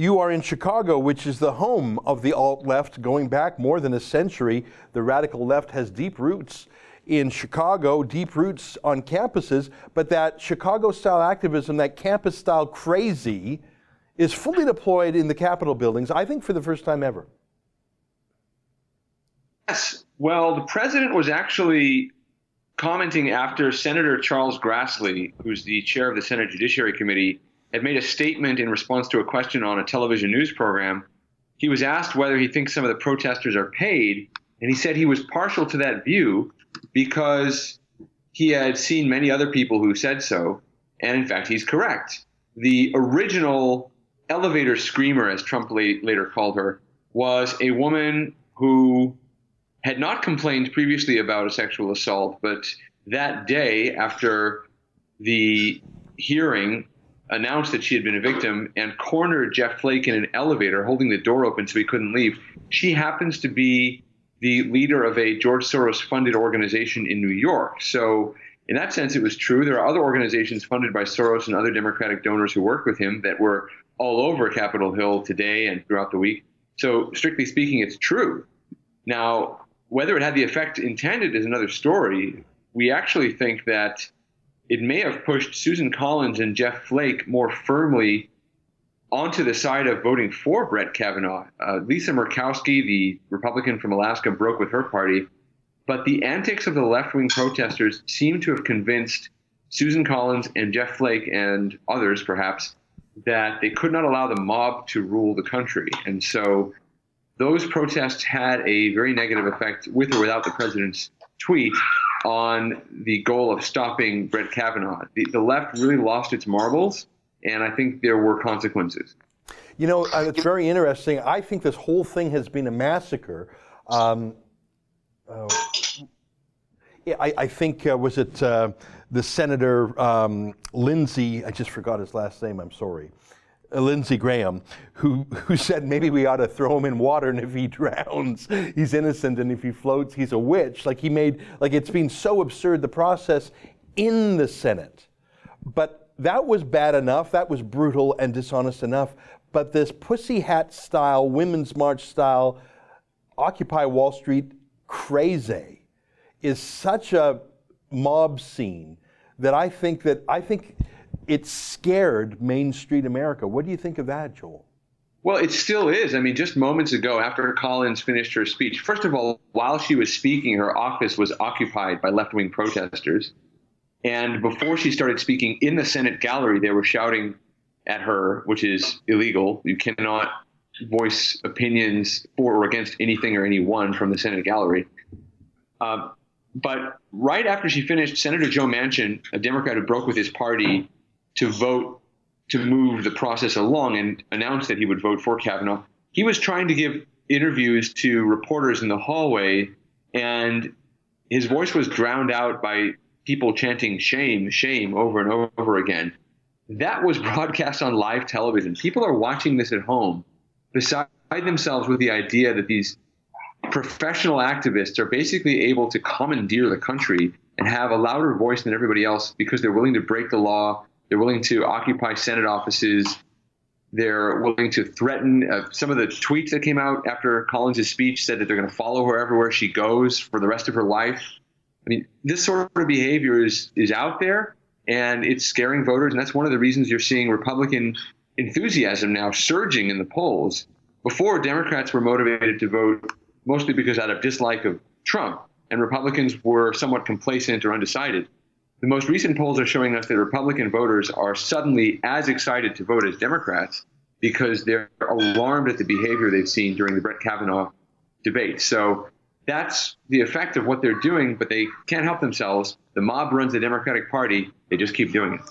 You are in Chicago, which is the home of the alt-left going back more than a century. The radical left has deep roots in Chicago, deep roots on campuses, but that Chicago-style activism, that campus-style crazy, is fully deployed in the Capitol buildings, I think for the first time ever. Yes. Well, the president was actually commenting after Senator Charles Grassley, who's the chair of the Senate Judiciary Committee, had made a statement in response to a question on a television news program. He was asked whether he thinks some of the protesters are paid, and he said he was partial to that view because he had seen many other people who said so, and in fact, he's correct. The original elevator screamer, as Trump later called her, was a woman who had not complained previously about a sexual assault, but that day after the hearing announced that she had been a victim and cornered Jeff Flake in an elevator, holding the door open so he couldn't leave. She happens to be the leader of a George Soros-funded organization in New York. So in that sense, it was true. There are other organizations funded by Soros and other Democratic donors who worked with him that were all over Capitol Hill today and throughout the week. So strictly speaking, it's true. Now, whether it had the effect intended is another story. We actually think that it may have pushed Susan Collins and Jeff Flake more firmly onto the side of voting for Brett Kavanaugh. Lisa Murkowski, the Republican from Alaska, broke with her party. But the antics of the left-wing protesters seem to have convinced Susan Collins and Jeff Flake and others, perhaps, that they could not allow the mob to rule the country. And so those protests had a very negative effect, with or without the president's tweet, on the goal of stopping Brett Kavanaugh. The left really lost its marbles, and I think there were consequences. You know, it's very interesting. I think this whole thing has been a massacre. I think, was it the Senator Lindsey, I just forgot his last name, I'm sorry, Lindsey Graham, who said maybe we ought to throw him in water, and if he drowns, he's innocent, and if he floats, he's a witch. Like, he made, like, it's been so absurd, the process in the Senate. But that was bad enough, that was brutal and dishonest enough. But this pussy hat style, women's march style, Occupy Wall Street crazy is such a mob scene that I think it scared Main Street America. What do you think of that, Joel? Well, it still is. I mean, just moments ago, after Collins finished her speech, first of all, while she was speaking, her office was occupied by left-wing protesters. And before she started speaking in the Senate gallery, they were shouting at her, which is illegal. You cannot voice opinions for or against anything or anyone from the Senate gallery. But right after she finished, Senator Joe Manchin, a Democrat who broke with his party to vote to move the process along and announced that he would vote for Kavanaugh, he was trying to give interviews to reporters in the hallway, and his voice was drowned out by people chanting shame, shame over and over again. That was broadcast on live television. People are watching this at home, beside themselves with the idea that these professional activists are basically able to commandeer the country and have a louder voice than everybody else because they're willing to break the law. They're willing to occupy Senate offices. They're willing to threaten. Some of the tweets that came out after Collins' speech said that they're going to follow her everywhere she goes for the rest of her life. I mean, this sort of behavior is out there, and it's scaring voters. And that's one of the reasons you're seeing Republican enthusiasm now surging in the polls. Before, Democrats were motivated to vote mostly because out of dislike of Trump, and Republicans were somewhat complacent or undecided. The most recent polls are showing us that Republican voters are suddenly as excited to vote as Democrats because they're alarmed at the behavior they've seen during the Brett Kavanaugh debate. So that's the effect of what they're doing, but they can't help themselves. The mob runs the Democratic Party. They just keep doing it.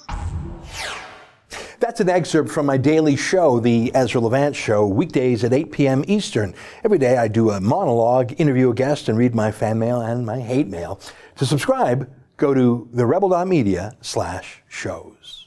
That's an excerpt from my daily show, the Ezra Levant Show, weekdays at 8 p.m. Eastern. Every day I do a monologue, interview a guest, and read my fan mail and my hate mail. To subscribe, go to therebel.media/shows.